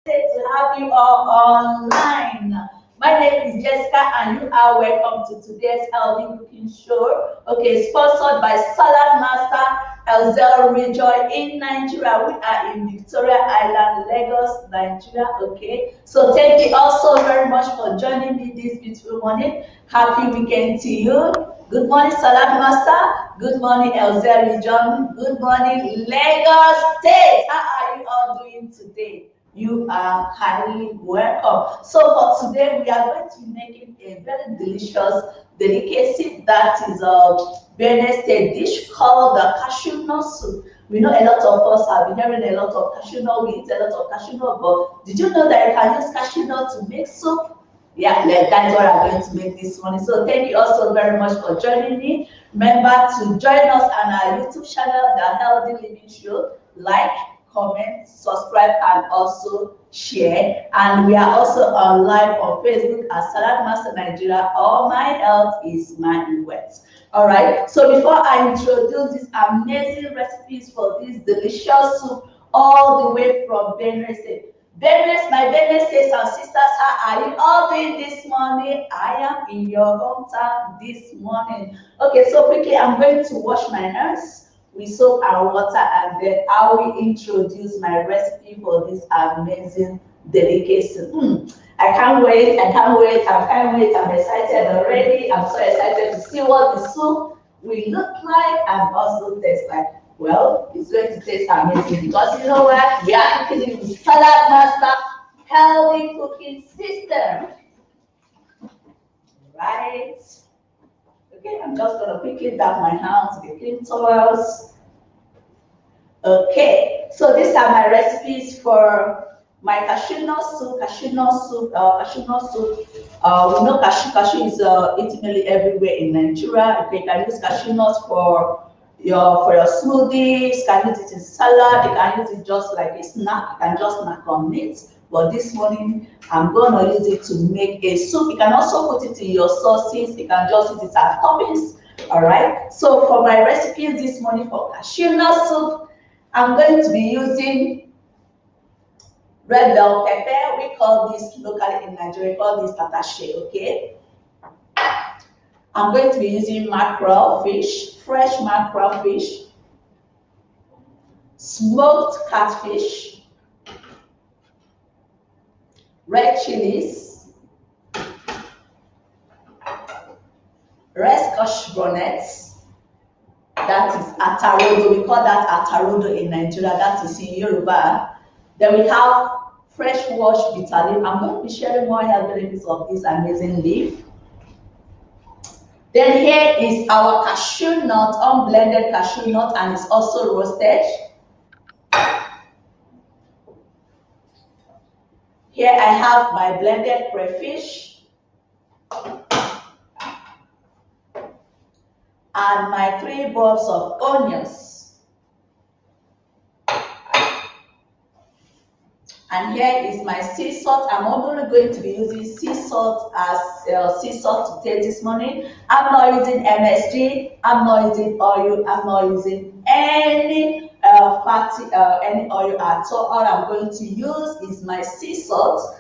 To have you all online. My name is Jessica and you are welcome to today's healthy cooking show. Okay, sponsored by Salad Master Elzel Rejoy in Nigeria. We are in Victoria Island, Lagos, Nigeria. Okay, so thank you all so very much for joining me this beautiful morning. Happy weekend to you. Good morning, Salad Master. Good morning, Elzel Rejoy. Good morning, Lagos State. How are you all doing today? You are highly welcome. So for today, we are going to be making a very delicious delicacy that is a Benin State dish called the cashew nut soup. We know a lot of us have been hearing a lot of cashew nut, we eat a lot of cashew nut, but did you know that you can use cashew nut to make soup? Yeah, that's what I'm going to make this morning. So thank you also very much for joining me. Remember to join us on our YouTube channel, The Healthy Living Show. Like, comment, subscribe, and also share. And we are also on live on Facebook at Salad Master Nigeria. All my health is my wealth. All right. So before I introduce these amazing recipes for this delicious soup, all the way from Benin State. My Benin States and sisters, how are you all doing this morning? I am in your hometown this morning. Okay, so quickly, I'm going to wash my hands with soap and water, and then I will introduce my recipe for this amazing delicacy. I can't wait, I'm excited already. I'm so excited to see what the soup will look like and also taste like. Well, it's going to taste amazing because you know what? We are cooking it with Salad Master healthy cooking system. Right? Okay, I'm just gonna quickly dab my hands with clean towels. Okay, so these are my recipes for my cashew nut soup. We know cashew is eaten nearly everywhere in Nigeria. Okay, you can use cashew nuts for your smoothies. You can use it in salad. You can use it just like a snack. You can just snack on it. But this morning, I'm gonna use it to make a soup. You can also put it in your sauces. You can just use it as toppings. All right. So for my recipes this morning for cashew nut soup, I'm going to be using red bell pepper. We call this locally in Nigeria, we call this patache, okay? I'm going to be using mackerel fish, fresh mackerel fish, smoked catfish, red chilies, red scotch bonnets, that is atarodo. We call that atarodo in Nigeria. That is in Yoruba. Then we have fresh washed bitter leaf. I'm going to be sharing more health benefits of this amazing leaf. Then here is our cashew nut, unblended cashew nut, and it's also roasted. Here I have my blended crayfish and my 3 bulbs of onions. And here is my sea salt. I'm only going to be using sea salt as sea salt to taste this morning. I'm not using MSG. I'm not using oil. I'm not using any any oil at all. All I'm going to use is my sea salt.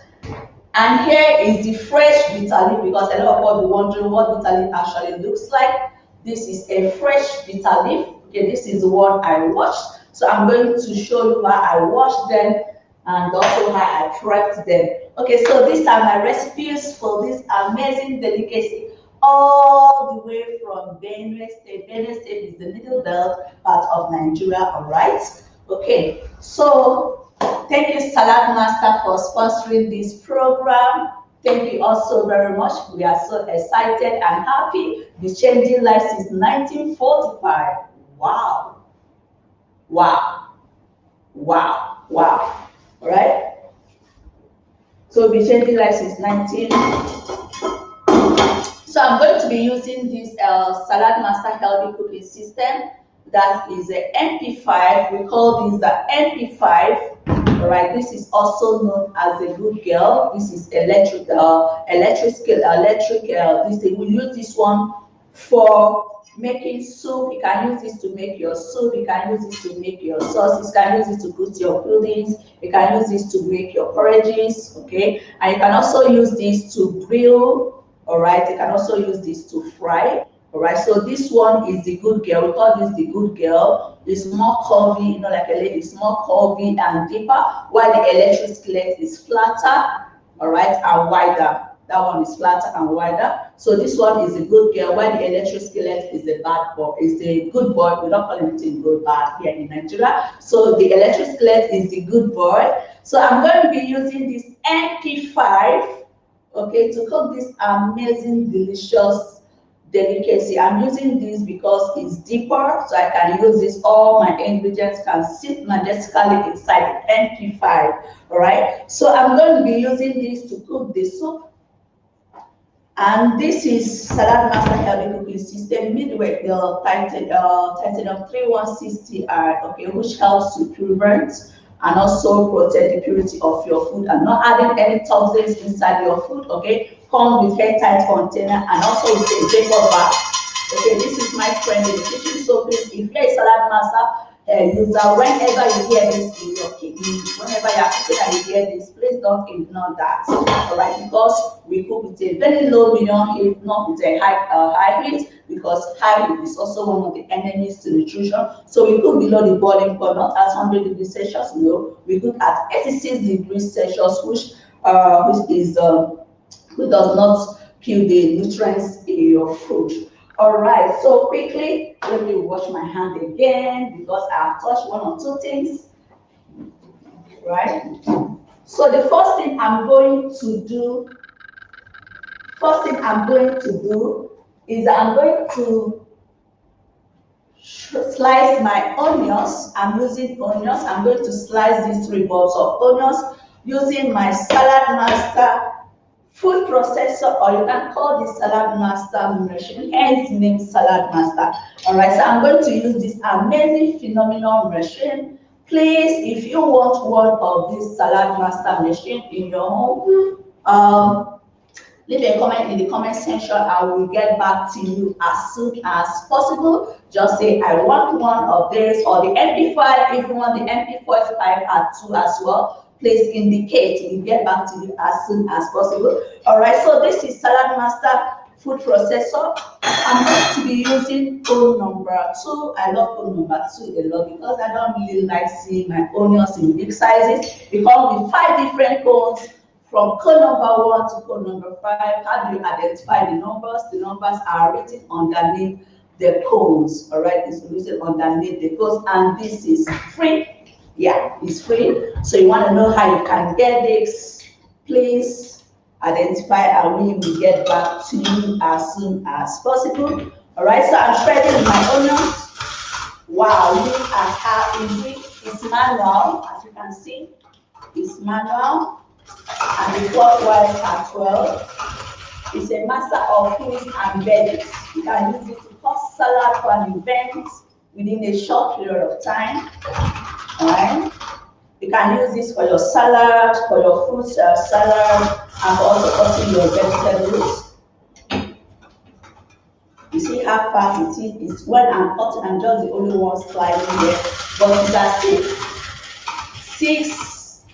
And here is the fresh bitter leaf, because a lot of people will be wondering what bitter leaf actually looks like. This is a fresh bitter leaf. Okay, this is the one I washed. So I'm going to show you how I washed them and also how I prepped them. Okay, so these are my recipes for this amazing delicacy, all the way from Benue State. Benue State is the middle belt part of Nigeria, all right? Okay, so thank you, Salad Master, for sponsoring this program. Thank you also very much. We are so excited and happy. The changing life since 1945. Wow. Wow. Wow. Wow. All right. So we'll be changing life since 19. So I'm going to be using this Salad Master Healthy Cooking System. That is the MP5. We call this the MP5. All right. This is also known as the good girl. This is electric. We use this one for making soup. You can use this to make your soup. You can use this to make your sauce. You can use this to cook your puddings. You can use this to make your porridges. Okay, and you can also use this to grill. All right, you can also use this to fry. All right, so this one is the good girl. We call this the good girl. It's more curvy, you know, like a lady. It's more curvy and deeper, while the electric skillet is flatter. All right, and wider. That one is flatter and wider. So this one is a good girl, while the electric skillet is the bad boy, is the good boy. We don't call anything good bad here in Nigeria. So the electric skillet is the good boy. So I'm going to be using this MP5, okay, to cook this amazing, delicious delicacy. I'm using this because it's deeper, so I can use this. All my ingredients can sit majestically inside the MP5. All right. So I'm going to be using this to cook the soup. And this is Salad Master Healthy Cooking System Midway, the Titanium 3160R, okay, which helps to prevent and also protect the purity of your food and not adding any toxins inside your food. Okay, comes with airtight container and also with a vapor bag. Okay, this is my friend in the kitchen. So please, if you're a Salad Master user, whenever you hear this in your kitchen, whenever you're cooking and you hear this, please don't ignore that. All right, because we cook with a very low medium heat, not with a high heat, because high heat is also one of the enemies to nutrition. So we cook below the boiling point, not at 100 degrees Celsius. No, we cook at 86 degrees Celsius, which does not kill the nutrients in your food. All right, so quickly, let me wash my hand again because I've touched one or two things, right? So the first thing I'm going to do is I'm going to slice my onions. I'm using onions. I'm going to slice these 3 bulbs of onions using my Salad Master food processor, or you can call this Salad Master machine, hence name Salad Master. All right, so I'm going to use this amazing, phenomenal machine. Please, if you want one of this Salad Master machine in your home, leave a comment in the comment section. I will get back to you as soon as possible. Just say, I want one of this, or the MP5. If you want the MP45 at 2 as well, please indicate. We'll get back to you as soon as possible. All right, so this is Salad Master food processor. I'm going to be using cone number 2. I love cone number 2 a lot because I don't really like seeing my onions in big sizes. It comes with 5 different cones, from cone number 1 to cone number 5. How do you identify the numbers? The numbers are written underneath the cones. All right, it's written underneath the cones, and this is free. Yeah, it's free. So you want to know how you can get this, please identify and we will get back to you as soon as possible. All right, so I'm shredding my onions. Wow, look at how easy. It's manual, as you can see. It's manual, and the clockwise as well. It's a master of fruits and veggies. You can use it to cut salad for an event within a short period of time. All right. You can use this for your salad, for your fruit salad, and also cutting your vegetables. You see how fast it is? It's when I'm cutting, I'm just the only one slicing here. But you can see 6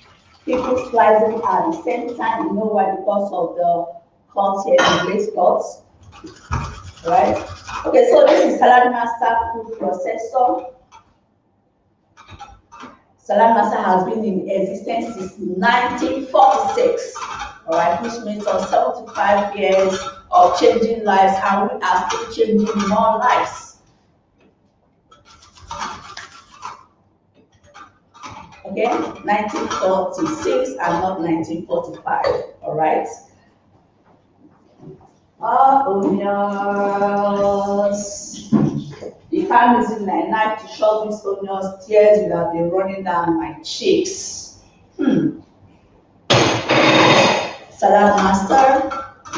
people slicing at the same time. You know why? Because of the cuts here, the glaze cuts. Right? Okay, so this is saladmaster food processor. Saladmaster has been in existence since 1946, all right, which means 75 years of changing lives, and we are still changing more lives. Okay, 1946 and not 1945, all right. Onions. If I'm using my knife to chop these onions, tears would have been running down my cheeks. Saladmaster,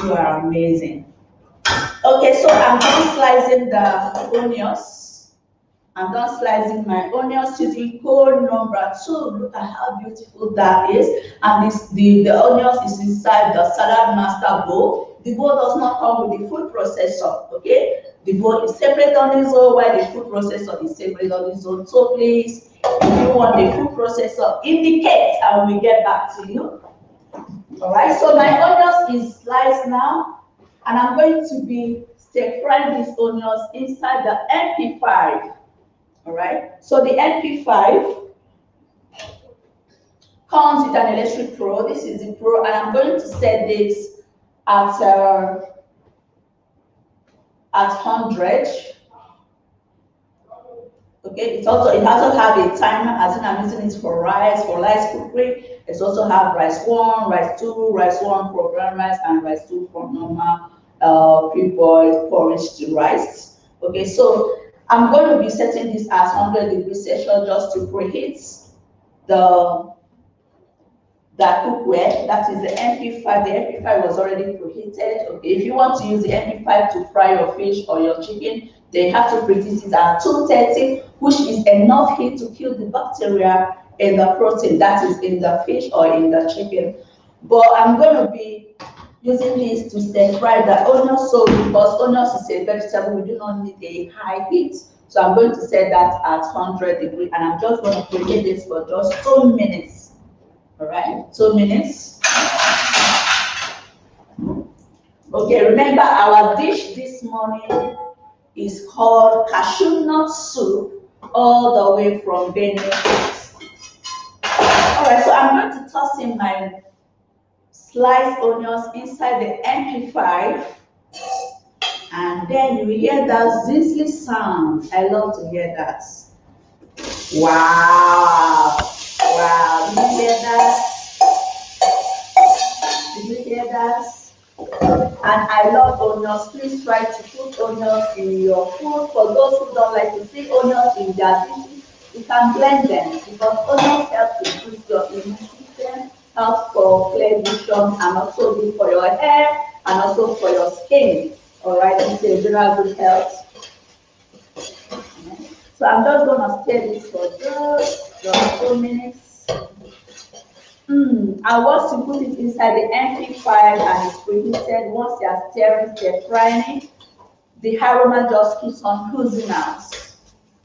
you are amazing. Okay, so I'm done slicing the onions. I'm done slicing my onions using code number 2. Look at how beautiful that is. And the onions is inside the Saladmaster bowl. The bowl does not come with the food processor, okay? The bowl is separate on its own, while the food processor is separate on its own. So please, if you want the food processor, indicate and we get back to you. All right, so my onions is sliced now, and I'm going to be stir frying these onions inside the MP5. All right, so the MP5 comes with an electric pro. This is the pro, and I'm going to set this at 100. Okay, it also have a timer, as in I'm using it for rice cookery. It's also have rice 1, rice 2, rice 1 for brown rice, and rice 2 for normal pre-boiled porridge rice. Okay, so I'm going to be setting this as 100 degrees Celsius just to preheat the cookware. That is the MP5. The MP5 was already preheated. Okay, if you want to use the MP5 to fry your fish or your chicken, they have to preheat it at 230, which is enough heat to kill the bacteria in the protein that is in the fish or in the chicken. But I'm going to be using this to stir fry the onions. So because onions is a vegetable, we do not need a high heat. So I'm going to set that at 100 degrees, and I'm just going to preheat this for just 2 minutes. All right, 2 minutes. Okay, remember our dish this morning is called Cashew Nut Soup, all the way from Benin. All right, so I'm going to toss in my sliced onions inside the MP5, and then you hear that zizzly sound. I love to hear that. Wow, wow, did you hear that? Did you hear that? And I love onions. Please try to put onions in your food. For those who don't like to see onions in their dishes, you can blend them, because onions help to boost your immune system, help for clear vision, and also good for your hair and also for your skin. All right, it's a general good health. So I'm just going to stir this for just 2 minutes. And once you put it inside the MP5 and it's preheated, once you are stir frying it, the aroma just keeps on oozing out.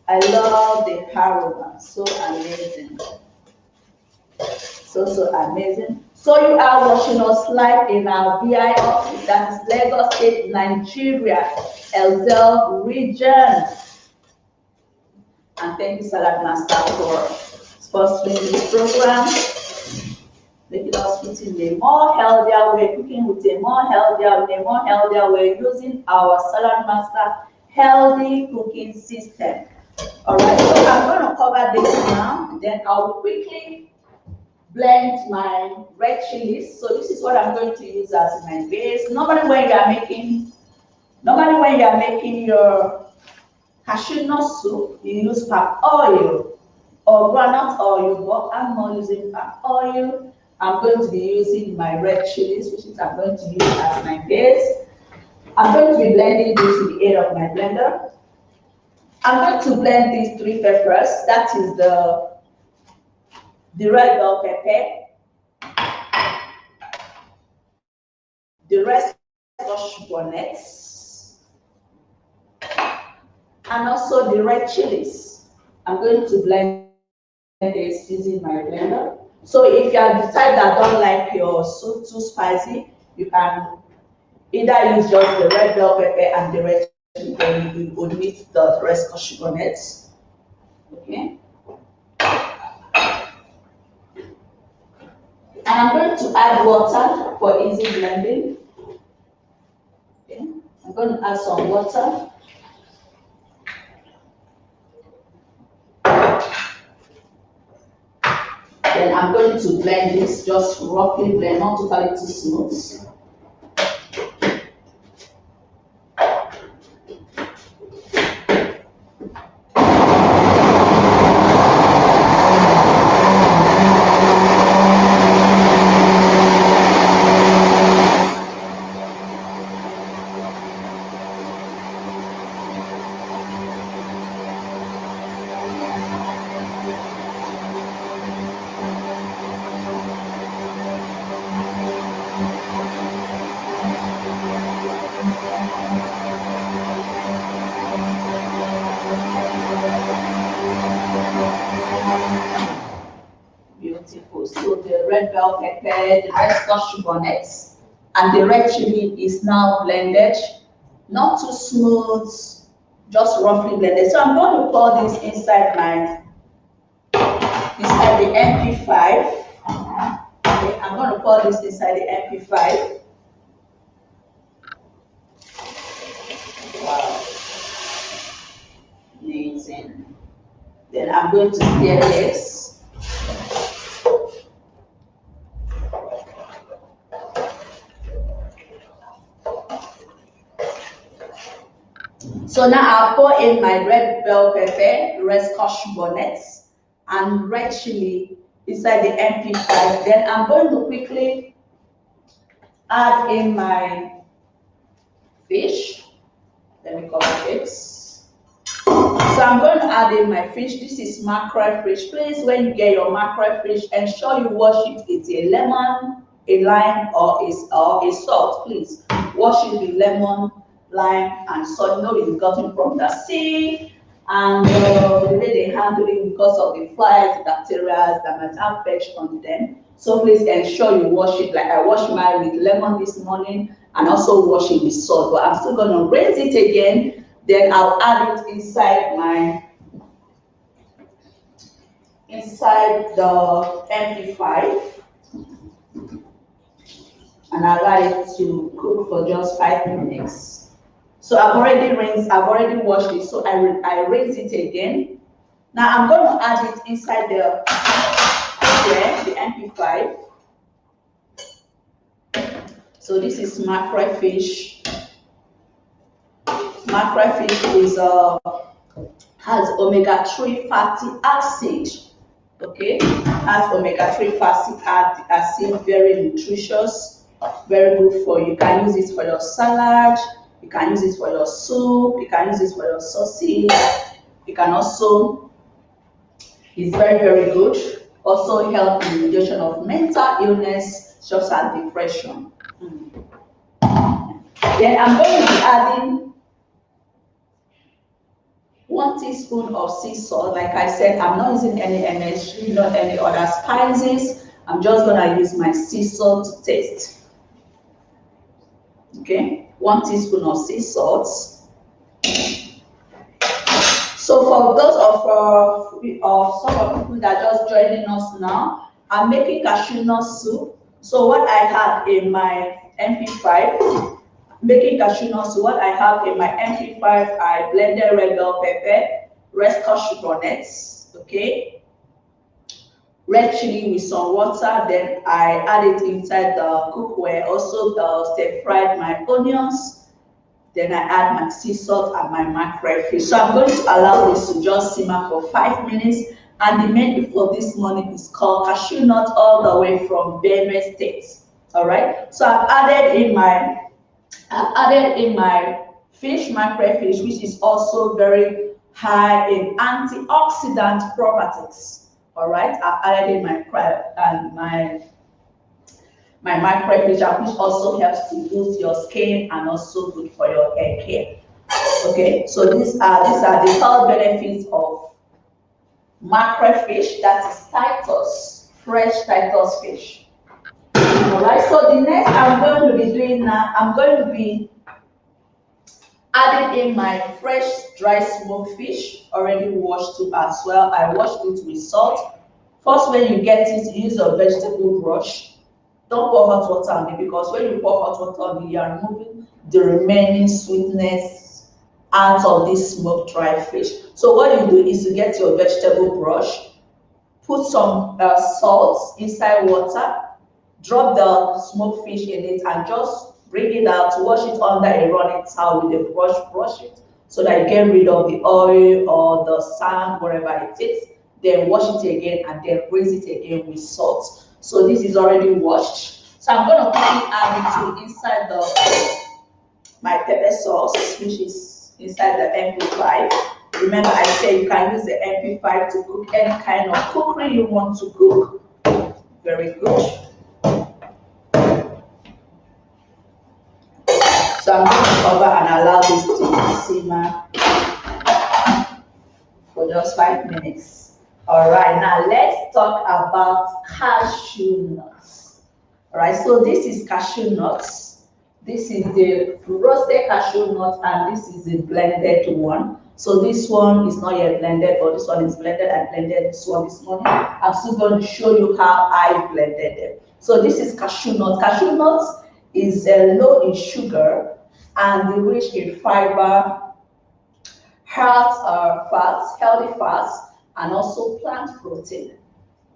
I love the aroma, so amazing. So amazing. So you are watching us live in our BI office, that is Lagos State, Nigeria, Elzel region. And thank you, Saladmaster, for sponsoring this program, making us eat in a more healthier way, cooking with a more healthier way, using our Saladmaster healthy cooking system. All right, so I'm going to cover this now. Then I'll quickly blend my red chilies. So this is what I'm going to use as my base. Normally when you are making your cashew nut soup, you use palm oil or groundnut oil, but I'm not using palm oil. I'm going to be using my red chilies, which is I'm going to use as my base. I'm going to be blending this with the aid of my blender. I'm going to blend these 3 peppers. That is the red bell pepper, the red scotch bonnets, and also the red chilies. I'm going to blend this using my blender. So if you have decided that don't like your soup too spicy, you can either use just the red bell pepper and the red chili, then you omit the red scotch bonnets. Okay. And I'm going to add water for easy blending. Okay. I'm going to add some water. Then I'm going to blend this, just roughly blend, not totally too smooth. Beautiful. So the red bell pepper, the red scotch bonnets, and the red chili is now blended. Not too smooth, just roughly blended. So I'm going to pour this inside the MP5. Okay, I'm going to pour this inside the MP5. Wow. Amazing. Then I'm going to stir this. So now I'll pour in my red bell pepper, red scotch bonnets, and red chili inside the MP5. Then I'm going to quickly add in my fish. Let me cover this. So I'm going to add in my fish. This is mackerel fish. Please, when you get your mackerel fish, ensure you wash it with a lemon, a lime, or a salt. Please wash it with lemon, lime, and salt. You know it's gotten from the sea, and the way they handle it because of the flies, bacteria that might have perched on them. So please ensure you wash it. Like I washed mine with lemon this morning, and also wash it with salt. But I'm still going to rinse it again. Then I'll add it inside the MP5, and I'll allow it to cook for just 5 minutes. So I've already rinsed, I've already washed it, so I rinse it again. Now I'm going to add it inside the MP5. So this is mackerel fish. Mackerel fish has omega-3 fatty acid. Okay, has omega-3 fatty acid, very nutritious, very good for you. You can use it for your salad, you can use it for your soup, you can use it for your sausage. You can also, it's very, very good. Also help in reduction of mental illness, such as depression. Then I'm going to be adding 1 teaspoon of sea salt. Like I said, I'm not using any MSG, not any other spices. I'm just gonna use my sea salt to taste. Okay, 1 teaspoon of sea salt. So for those of some of people that are just joining us now, I'm making cashew nut soup. So what I have in my MP5, making cashew nut soup, what I have in my MP5, I blended red bell pepper, red scotch bonnets, okay, red chili with some water. Then I add it inside the cookware. Also stir fried my onions. Then I add my sea salt and my mackerel fish. So I'm going to allow this to just simmer for 5 minutes. And the menu for this morning is called Cashew Nut, all the way from Benue State. All right. So I've added in my fish, mackerel fish, which is also very high in antioxidant properties. All right. I've added in my crab and my mackerel fish, which also helps to boost your skin and also good for your hair care. Okay, so these are the health benefits of mackerel fish, that is Titus, fresh Titus fish. All right, so the next I'm going to be doing now, I'm going to be adding in my fresh dry smoked fish, already washed too as well. I washed it with salt. First, when you get it, use a vegetable brush. Don't pour hot water on it, because when you pour hot water on it, you are removing the remaining sweetness out of this smoked dry fish. So what you do is you get your vegetable brush, put some salt inside water, drop the smoked fish in it, and just bring it out, wash it under a running towel with a brush it, so that you get rid of the oil or the sand, wherever it is. Then wash it again and then rinse it again with salt. So this is already washed. So I'm going to quickly add it to inside my pepper sauce, which is inside the MP5. Remember, I said you can use the MP5 to cook any kind of cookery you want to cook. Very good. So I'm going to cover and allow this to simmer for just 5 minutes. All right, now let's talk about cashew nuts. All right, so this is cashew nuts. This is the roasted cashew nut, and this is the blended one. So this one is not yet blended, but this one is blended. I blended this one this morning. I'm still going to show you how I blended them. So this is cashew nut. Cashew nuts is low in sugar and rich in fiber, healthy fats, and also plant protein.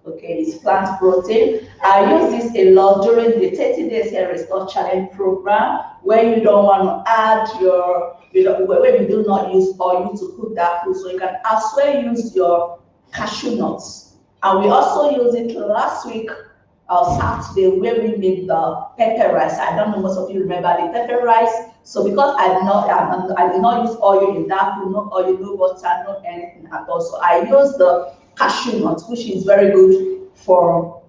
Okay, it's plant protein. I use this a lot during the 30 days hair restore challenge program, where you don't want to add where you do not use oil to cook that food. So you can as well use your cashew nuts. And we also used it last week, Saturday, where we made the pepper rice. I don't know most of you remember the pepper rice. So because I did not use oil in that food, no oil, no butter, no anything at all. So I used the cashew nuts, which is very good for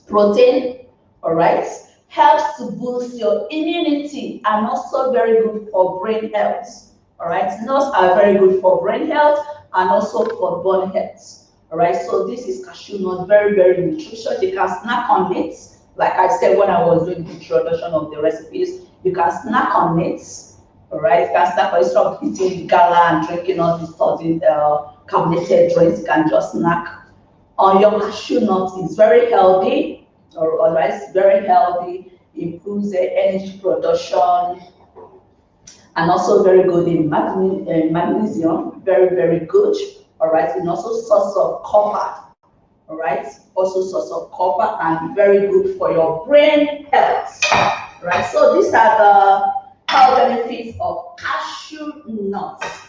protein. All right, helps to boost your immunity and also very good for brain health. All right, nuts are very good for brain health and also for bone health. All right, so this is cashew nut, very, very nutritious. You can snack on it. Like I said when I was doing the introduction of the recipes, you can snack on it. All right, you can snack on it. Instead of eating gala and drinking all these carbonated drinks, you can just snack on your cashew nut. It's very healthy. All right, it's very healthy. Improves the energy production and also very good in magnesium. Very, very good. All right, and also source of copper. All right, also source of copper and very good for your brain health. All right, so these are the health benefits of cashew nuts.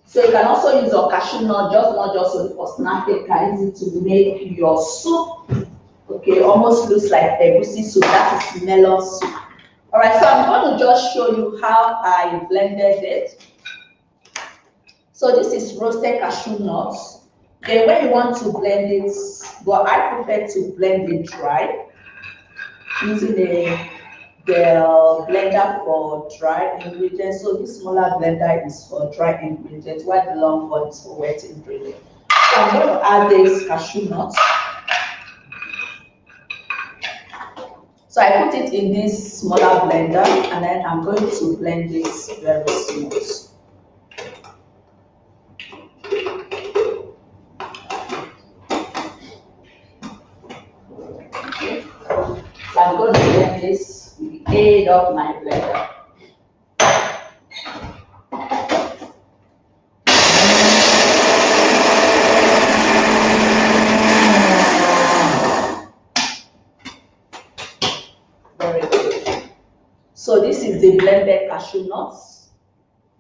So you can also use your cashew nut, not just for snacking. You can use it to make your soup. Okay, almost looks like egusi soup. That is melon soup. All right, so I'm going to just show you how I blended it. So this is roasted cashew nuts. Then when you want to blend it, well, I prefer to blend it dry using the blender for dry ingredients. So this smaller blender is for dry ingredients, while the long one is for wet ingredients. So I'm going to add this cashew nuts. So I put it in this smaller blender, and then I'm going to blend it very smooth. So I'm going to blend this with the aid of my blender. So this is the blended cashew nuts.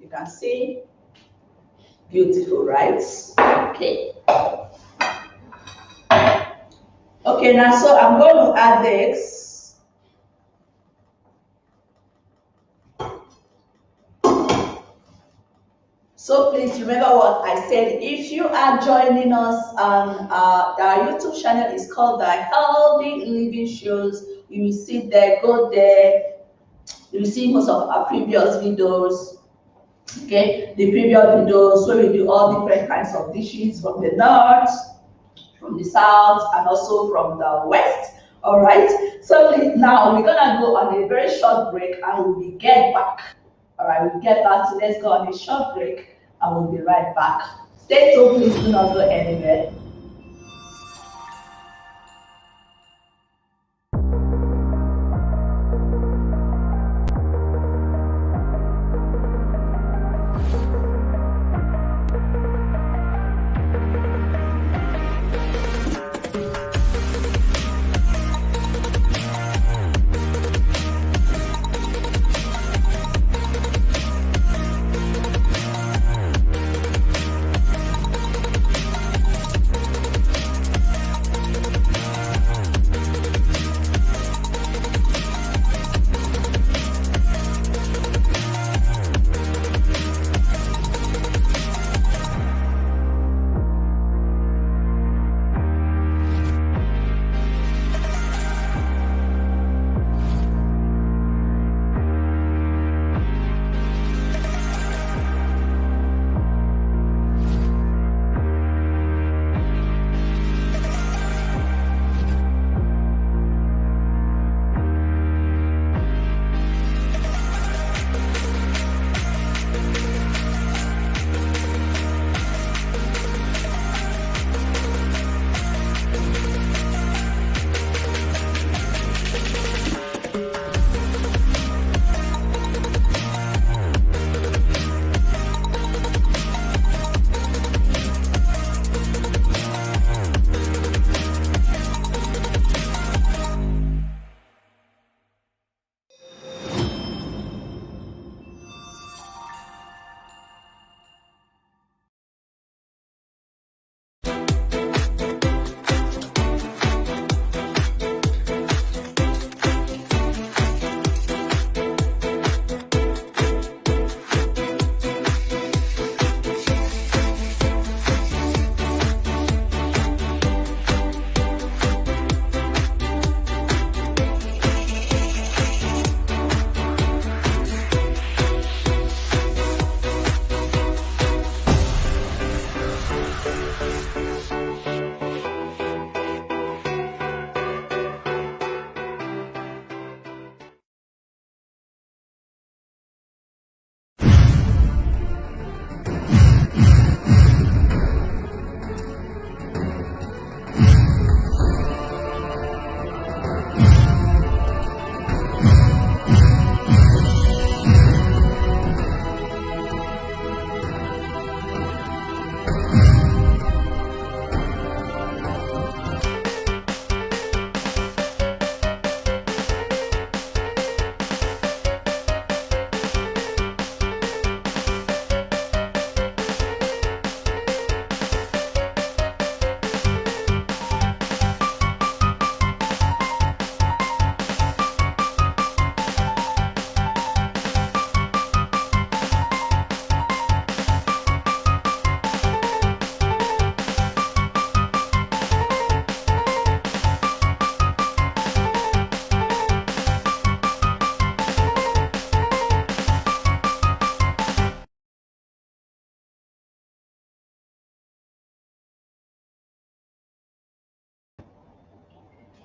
You can see, beautiful, right? Okay. Okay, now so I'm going to add this. So please remember what I said. If you are joining us on our YouTube channel, is called the Healthy Living Shows. You will see there, go there. You will see most of our previous videos. Okay, the previous videos where we do all different kinds of dishes from the north, from the south, and also from the west. All right, so please, now we're gonna go on a very short break and we'll get back. All right, we'll get back. So let's go on a short break and we'll be right back. Stay tuned, please do not go anywhere.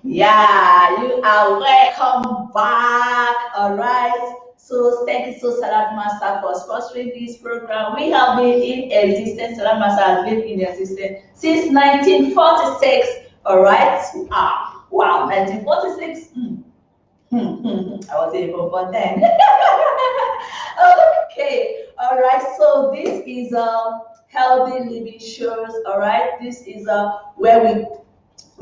Yeah, you are welcome back. All right. So thank you so Salad Master for sponsoring this program. We have been in existence. Salad Master has been in existence since 1946. All right. Wow, 1946. I was able for then. Okay. All right. So this is healthy living shows. All right. This is where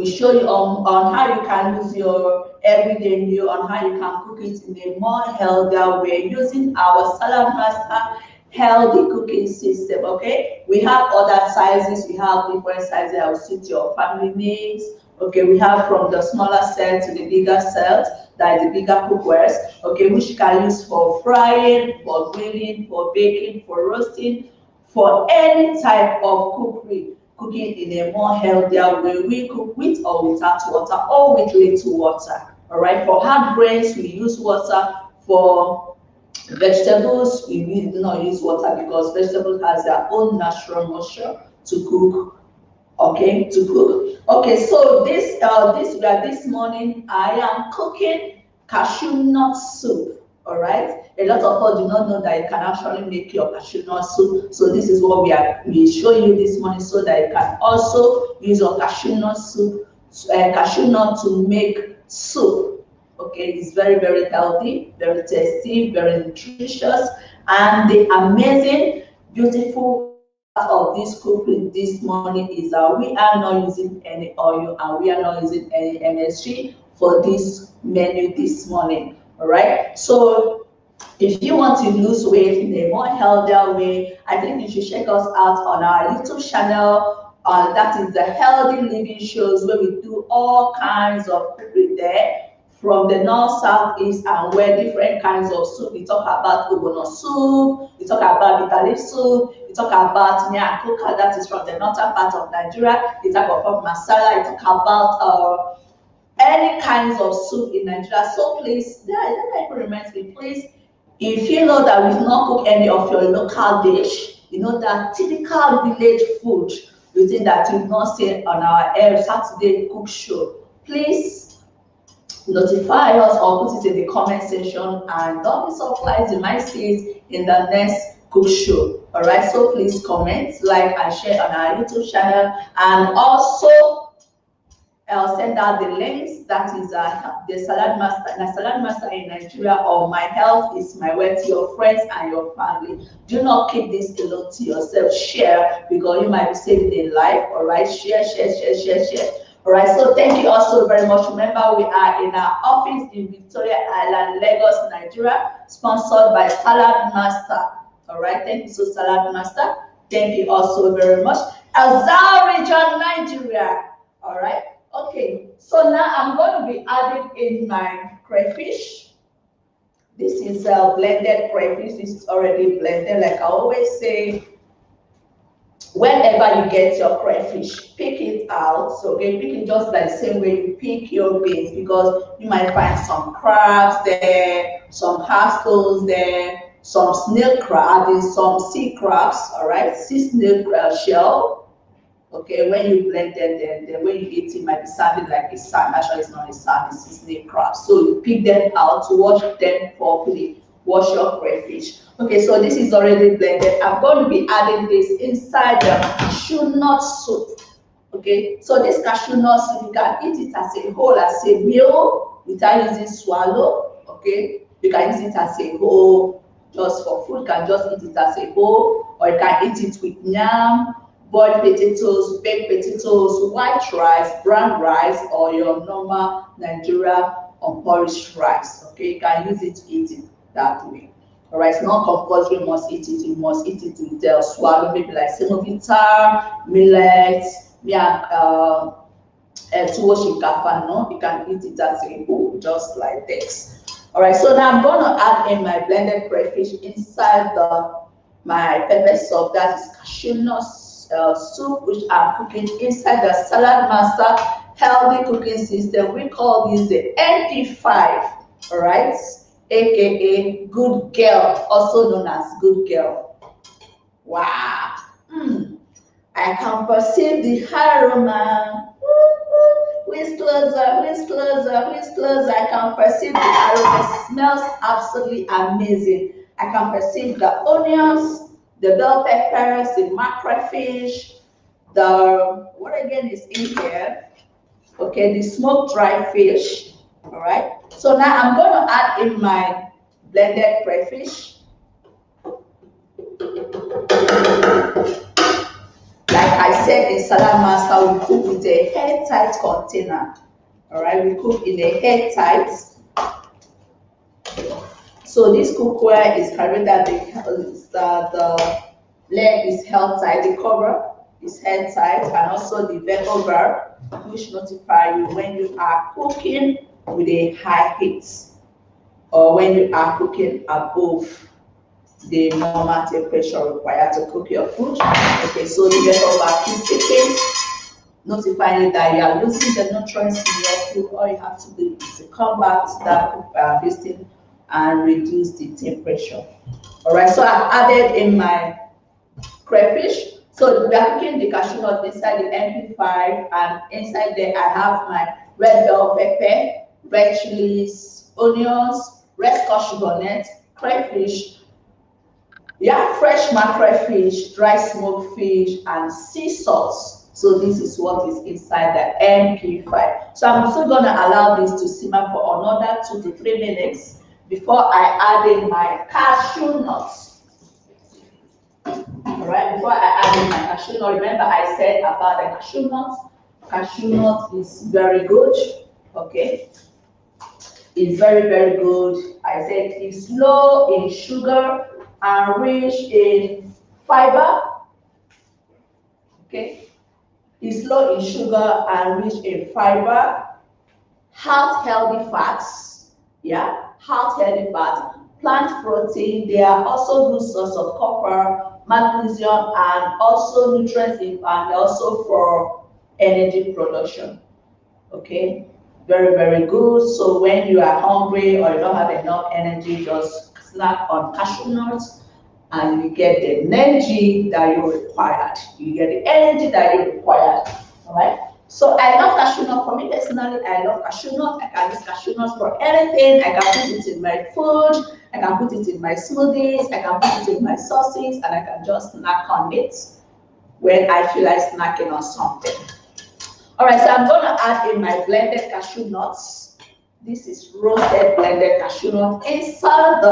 We show you on how you can use your everyday meal, on how you can cook it in a more healthier way using our Salad Master healthy cooking system. Okay, we have other sizes, we have different sizes that will suit your family needs. Okay, we have from the smaller set to the bigger set, that is the bigger cookwares, okay, which you can use for frying, for grilling, for baking, for roasting, for any type of cooking in a more healthier way. We cook with or without water, or with little water. All right, for hard grains, we use water. For vegetables, we do not use water because vegetables has their own natural moisture to cook. Okay, to cook. Okay, so this morning I am cooking cashew nut soup. All right, a lot of us do not know that you can actually make your cashew nut soup. So this is what we show you this morning, so that you can also use your cashew nut soup, cashew nut to make soup. Okay, it's very healthy, very tasty, very nutritious, and the amazing, beautiful of this cooking this morning is that we are not using any oil and we are not using any MSG for this menu this morning. All right, so if you want to lose weight in a more healthier way, I think you should check us out on our YouTube channel. That is the Healthy Living Shows, where we do all kinds of cooking there, from the north, south, east, and west. Different kinds of soup. We talk about ogbono soup, we talk about bitter leaf soup, we talk about miakuka, that is from the northern part of Nigeria, we talk about masala, we talk about any kinds of soup in Nigeria. So please, that reminds me, please, if you know that we've not cooked any of your local dish, you know that typical village food, you think that you've not seen on our Saturday cook show, please notify us or put it in the comment section, and don't be surprised, you might see it in the next cook show. All right, so please comment, like, and share on our YouTube channel, and also I'll send out the links. That is the Salad Master in Nigeria, or My Health is My Wealth, to your friends and your family. Do not keep this alone to yourself. Share, because you might be saving a life. All right, share. All right, so thank you also very much. Remember, we are in our office in Victoria Island, Lagos, Nigeria, sponsored by Salad Master. All right, thank you, so Salad Master. Thank you also very much. Azar region, Nigeria. All right. Okay, so now I'm going to be adding in my crayfish. This is blended crayfish. This is already blended. Like I always say, whenever you get your crayfish, pick it out. So okay, pick it just like the same way you pick your beans, because you might find some crabs there, some haskell's there, some snail crab, and some sea crabs. All right, sea snail shell. Okay, when you blend them, then when you eat it, might be sounding like a sand. Actually, it's not a sand, it's snake crab. So you pick them out, wash them properly, wash your crayfish. Okay, so this is already blended. I'm going to be adding this inside the cashew nut soup. Okay, so this cashew nut soup, you can eat it as a whole, as a meal, without using swallow. Okay, you can use it as a whole, just for food. You can just eat it as a whole, or you can eat it with yam, boiled potatoes, baked potatoes, white rice, brown rice, or your normal Nigeria unpolished rice. Okay, you can use it to eat it that way. All right, it's not compulsory you must eat it. You must eat it with swallow, maybe like semovita, millet, tuwo shinkafa. No, you can eat it as a whole, just like this. All right, so now I'm going to add in my blended crayfish inside my pepper sauce. That is cashew nut soup, which I'm cooking inside the Salad Master healthy cooking system. We call this the NP5, all right, aka Good Girl, also known as Good Girl. Wow, I can perceive the aroma. Please closer, please closer, please closer. I can perceive the aroma. It smells absolutely amazing. I can perceive the onions, the bell peppers, the macrofish, what again is in here? Okay, the smoked dry fish. All right. So now I'm going to add in my blended crayfish. Like I said in Salad Master, we cook with a airtight container. All right, we cook in a airtight. So this cookware is carried that the leg is held tight, the cover is held tight, and also the vapor bar, which notify you when you are cooking with a high heat or when you are cooking above the normal temperature required to cook your food. Okay, so the vapor bar keeps ticking, notifying you that you are losing the nutrients in your food. All you have to do is to come back to that this thing and reduce the temperature. All right, so I've added in my crayfish. So we are cooking the cashew nut inside the MP5, and inside there I have my red bell pepper, red chilies, onions, red scotch bonnet, crayfish, fresh mackerel fish, dry smoked fish, and sea salt. So this is what is inside the MP5. So I'm still gonna allow this to simmer for another 2 to 3 minutes before I add in my cashew nuts. All right, before I add in my cashew nut, remember I said about the cashew nut. Cashew nut is very good, okay? It's very, very good. I said it's low in sugar and rich in fiber, okay? It's low in sugar and rich in fiber, healthy fats, healthy fats, plant protein. They are also good source of copper, magnesium, and also nutrients, and also for energy production. Okay, very, very good. So when you are hungry or you don't have enough energy, just snack on cashew nuts and you get the energy that you required. You get the energy that you required. All right. So I love cashew nut. For me personally, I love cashew nut. I can use cashew nuts for anything. I can put it in my food. I can put it in my smoothies. I can put it in my sauces, and I can just snack on it when I feel like snacking on something. All right, so I'm gonna add in my blended cashew nuts. This is roasted blended cashew nut inside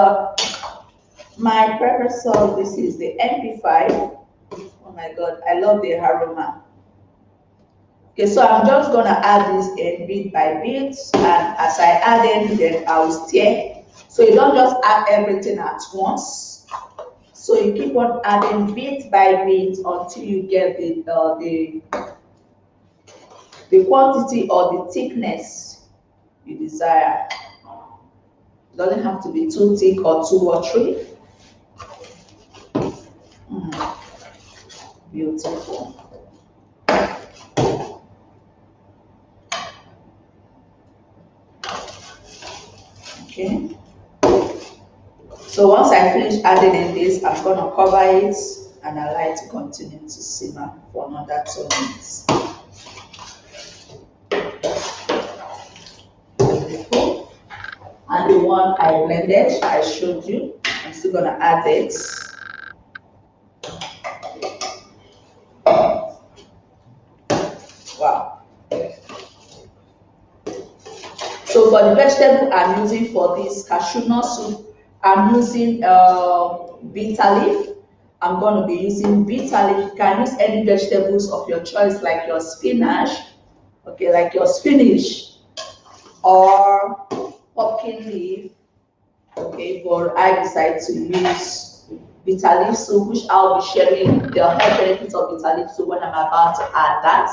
my pepper sauce. This is the MP5. Oh my God, I love the aroma. Okay, so I'm just gonna add this in bit by bit, and as I add in, then I will stir. So you don't just add everything at once. So you keep on adding bit by bit until you get the quantity or the thickness you desire. It doesn't have to be too thick or too watery. Beautiful. Okay. So once I finish adding in this, I'm going to cover it and allow it to continue to simmer for another 2 minutes. Beautiful. And the one I blended, I showed you, I'm still going to add it. Wow. So for the vegetable I'm using for this cashew nut soup, I'm using bitter leaf. I'm going to be using bitter leaf. You can use any vegetables of your choice, like your spinach, okay, like your spinach, or pumpkin leaf, okay, but I decided to use bitter leaf soup, which I'll be sharing the health benefits of bitter leaf soup when I'm about to add that.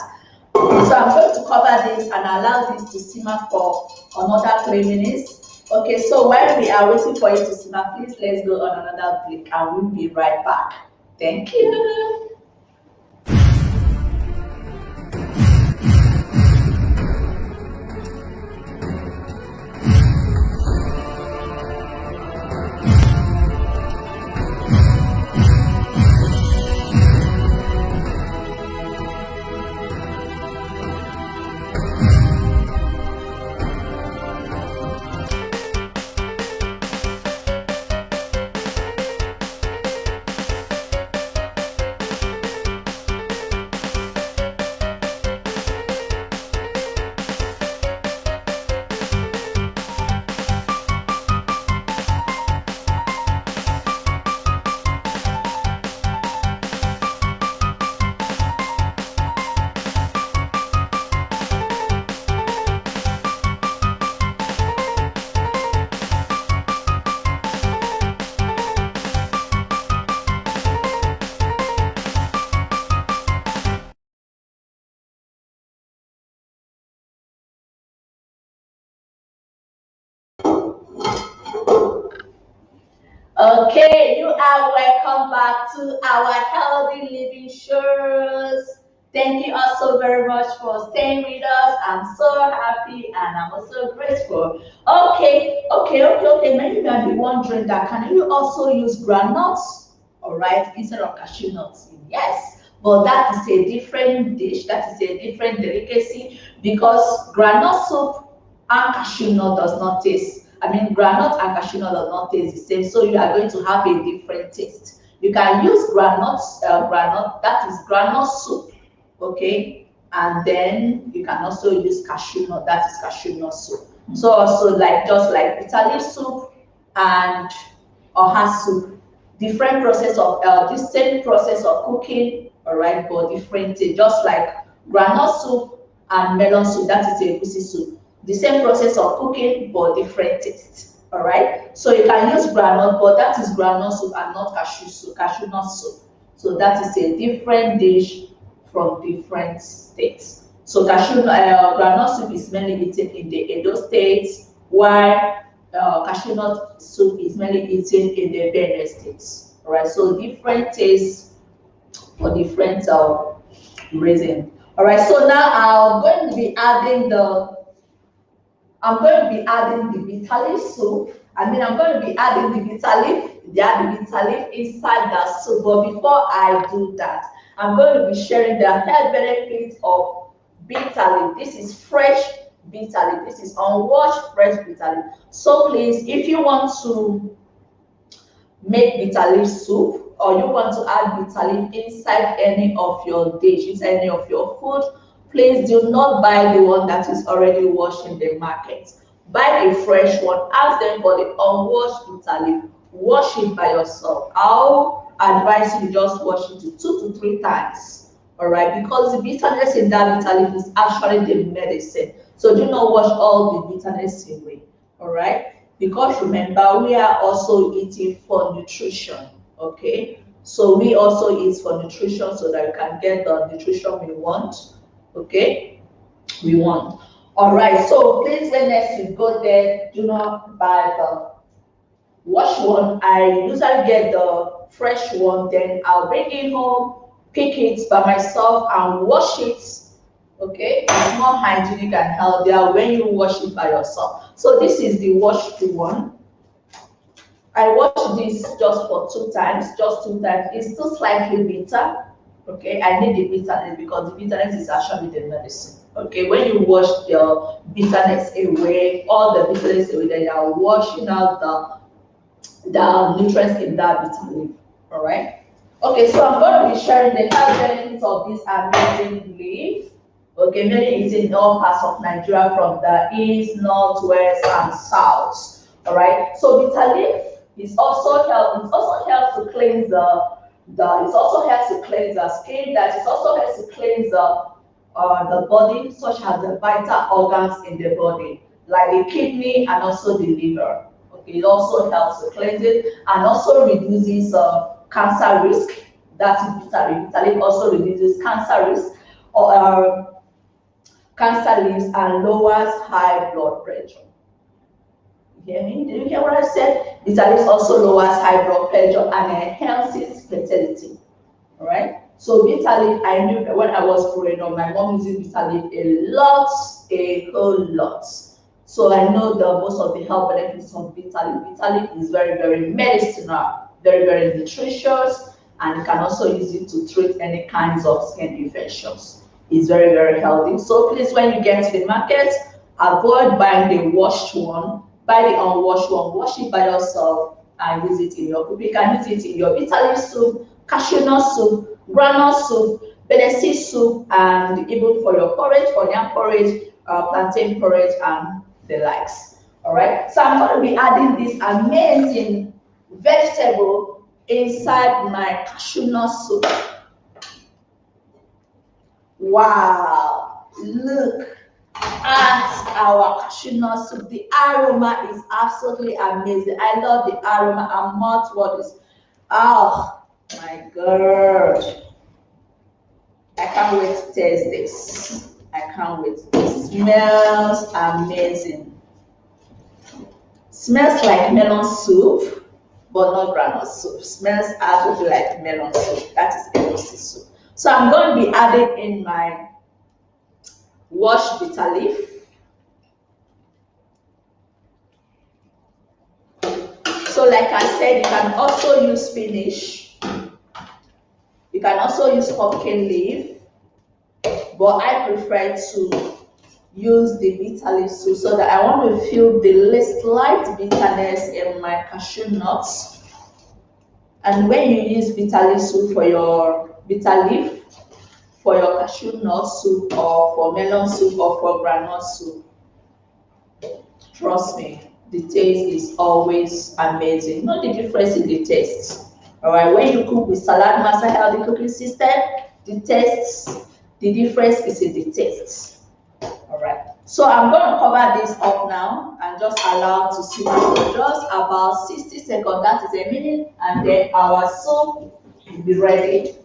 So I'm going to cover this and allow this to simmer for another 3 minutes. Okay, so while we are waiting for it to simmer, please let's go on another break and we'll be right back. Thank you. Okay, you are welcome back to our healthy living shows. Thank you all so very much for staying with us. I'm so happy and I'm also grateful. Okay. Many might be wondering that can you also use groundnuts, all right, instead of cashew nuts? Yes, but that is a different dish. That is a different delicacy because groundnut soup and cashew nut does not taste. I mean, groundnut and cashew nut does not taste the same, so you are going to have a different taste. You can use groundnut, that is groundnut soup, okay, and then you can also use cashew nut, that is cashew nut soup. So also like just like bitter leaf soup and oha soup, different process of the same process of cooking, all right, but different taste. Just like groundnut soup and melon soup, that is a egusi soup, the same process of cooking but different taste. All right, so you can use groundnut, but that is groundnut soup and not cashew soup, cashew nut soup. So that is a different dish from different states. So groundnut soup is mainly eaten in the Edo states, while cashew nut soup is mainly eaten in the Benue states. All right, so different tastes for different reason. All right, so now I'm going to be adding the bitter leaf soup. I'm going to be adding the bitter leaf, the bitter leaf inside the soup. But before I do that, I'm going to be sharing the health benefits of bitter leaf. This is fresh bitter leaf. This is unwashed fresh bitter leaf. So please, if you want to make bitter leaf soup or you want to add bitter leaf inside any of your dishes, any of your food, please do not buy the one that is already washed in the market. Buy a fresh one. Ask them for the unwashed bitter leaf. Wash it by yourself. I'll advise you just wash it 2 to 3 times. All right, because the bitterness in that bitter leaf is actually the medicine. So do not wash all the bitterness away. All right, because remember we are also eating for nutrition. Okay, so we also eat for nutrition so that we can get the nutrition we want. Okay, we want. All right, so please when next you go there, do not buy the wash one. I usually get the fresh one, then I'll bring it home, pick it by myself and wash it. Okay, it's more hygienic and healthier when you wash it by yourself. So this is the washed one. I wash this just for 2 times, just 2 times. It's still slightly bitter. Okay, I need the bitterness because the bitterness is actually the medicine. Okay, when you wash your bitterness away, all the bitterness away, then you are washing out the nutrients in that bitter leaf. All right. Okay, so I'm going to be sharing the health benefits of this amazing leaf. Okay, mainly it's in all parts of Nigeria from the east, north, west, and south. All right. So bitter leaf is also help. It also helps to cleanse it also helps to cleanse the skin. That it also helps to cleanse the body, such as the vital organs in the body, like the kidney and also the liver. Okay, it also helps to cleanse it and also reduces cancer risk. That is bitter leaf. Bitter leaf also reduces cancer risk or cancer leaves and lowers high blood pressure. You hear me? Did you hear what I said? Bitter leaf also lowers high blood pressure and enhances fertility. All right. So bitter leaf, I knew that when I was growing up, my mom uses bitter leaf a whole lot. So I know the most of the health benefits of bitter leaf. Bitter leaf is very, very medicinal, very, very nutritious, and you can also use it to treat any kinds of skin infections. It's very, very healthy. So please, when you get to the market, avoid buying the washed one. Buy the unwashed one. Wash it by yourself and use it in your food. You can use it in your bitter leaf soup, cashew nut soup, groundnut soup, benesi soup, and even for your porridge, for yam porridge, plantain porridge, and the likes. All right. So I'm going to be adding this amazing vegetable inside my cashew nut soup. Wow, look at our cashew nut soup. The aroma is absolutely amazing. I love the aroma and not what is. Oh my god. I can't wait to taste this. I can't wait. It smells amazing. Smells like melon soup. but not groundnut soup. Smells absolutely like melon soup. That is egusi soup. So I'm going to be adding in my washed bitter leaf. So like I said, you can also use spinach. You can also use pumpkin leaf, but I prefer to use the bitter leaf soup so that I want to feel the slight bitterness in my cashew nuts. And when you use bitter leaf soup for your bitter leaf, for your cashew nut soup, or for melon soup, or for groundnut soup, trust me, the taste is always amazing. Not the difference in the taste. All right, when you cook with saladmaster healthy cooking system, the difference is in the taste. All right, so I'm going to cover this up now and just allow to simmer for just about 60 seconds. That is a minute, and then our soup will be ready.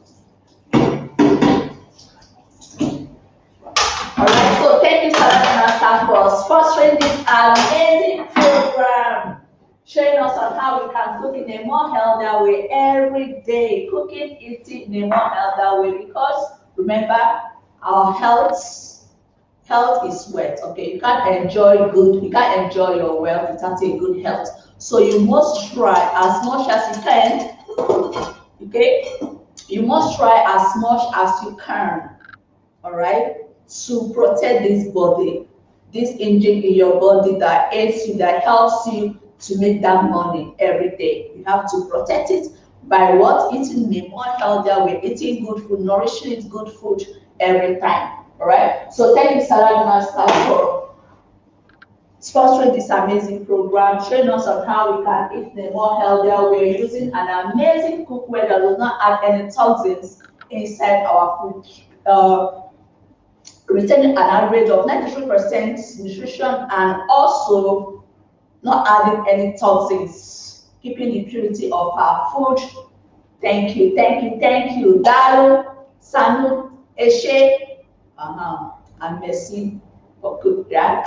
Alright, so thank you, saladmaster, for sponsoring this amazing program, showing us on how we can cook in a more healthier way every day. Cooking, eating in a more healthier way, because remember, our health is wealth. Okay, you can't enjoy your wealth without a good health. So you must try as much as you can. Okay, you must try as much as you can. All right, to protect this body, this engine in your body that aids you, that helps you to make that money every day. You have to protect it by what? Eating in a more healthier way, eating good food, nourishing good food every time. All right. So thank you, saladmaster, for sponsoring this amazing program, showing us on how we can eat in a more healthier way using an amazing cookware that does not add any toxins inside our food. Retaining an average of 93% nutrition, and also not adding any toxins, keeping the purity of our food. Thank you, thank you, thank you. Daru, Sanu, Eshe, and merci for Cookware.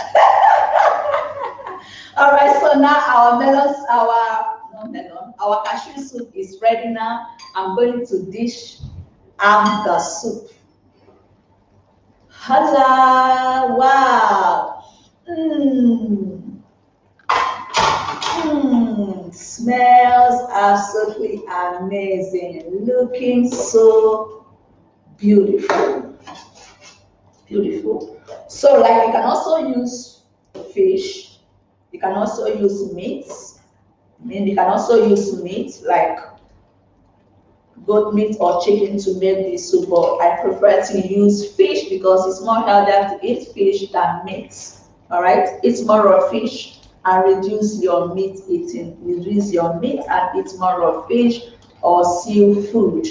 All right, so now our cashew soup is ready now. I'm going to dish out the soup. Huzzah! Wow! Smells absolutely amazing. Looking so beautiful. Beautiful. So, like, you can also use fish. You can also use meat. You can also use meat like goat meat or chicken to make this soup, but I prefer to use fish because it's more healthier to eat fish than meat. All right, eat more of fish and reduce your meat eating. Reduce your meat and eat more of fish or seafood,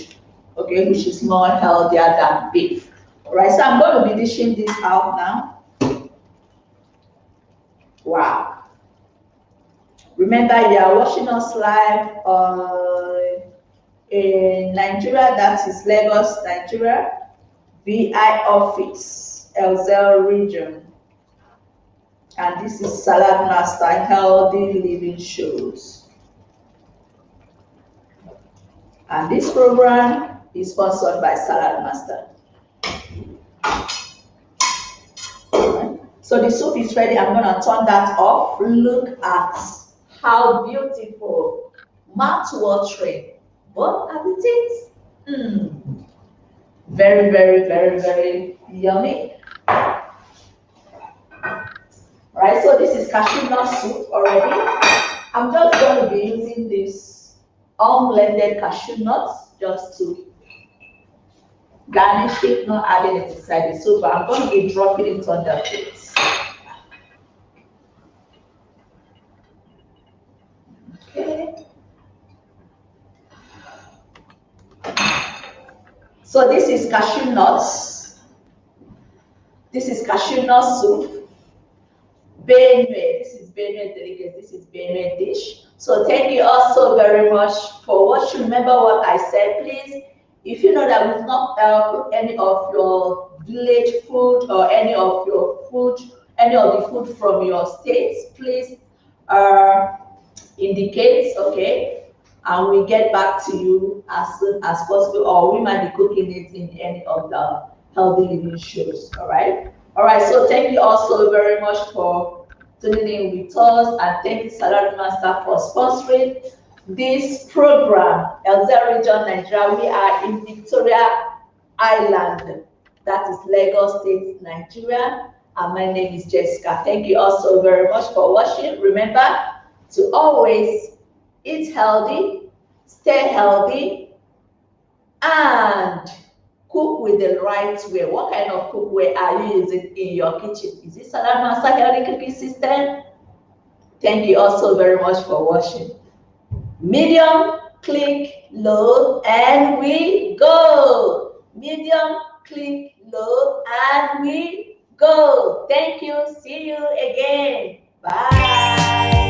okay, which is more healthier than beef. All right, so I'm going to be dishing this out now. Wow. Remember, you are watching us live in Nigeria, that is Lagos, Nigeria, VI office, LZL region. And this is Saladmaster Healthy Living Shows. And this program is sponsored by Saladmaster. So the soup is ready. I'm going to turn that off. Look at how beautiful, mouth-watering. What are the things? Very, very, very, very yummy. Right, so this is cashew nut soup already. I'm just going to be using this unblended cashew nuts just to garnish it, not adding it inside the soup, but I'm going to be dropping it on the plate. Okay. So this is cashew nuts. This is cashew nut soup. Benue, this is Benue delicacy, this is Benue dish. So thank you all so very much for watching. Remember what I said, please. If you know that we've not cooked any of your village food or any of your food, any of the food from your states, please indicate, okay? and we get back to you as soon as possible, or we might be cooking it in any of the healthy living shows. All right, so thank you also very much for tuning in with us, and thank you Salad Master for sponsoring this program. Elza Region Nigeria, we are in Victoria Island, that is Lagos State, Nigeria, and my name is Jessica. Thank you also very much for watching. Remember to always eat healthy, stay healthy, and cook with the right way. What kind of cookware are you using in your kitchen? Is it saladmaster healthy cooking system? Thank you also very much for watching. Medium, click, low, and we go. Medium, click, low, and we go. Thank you. See you again. Bye.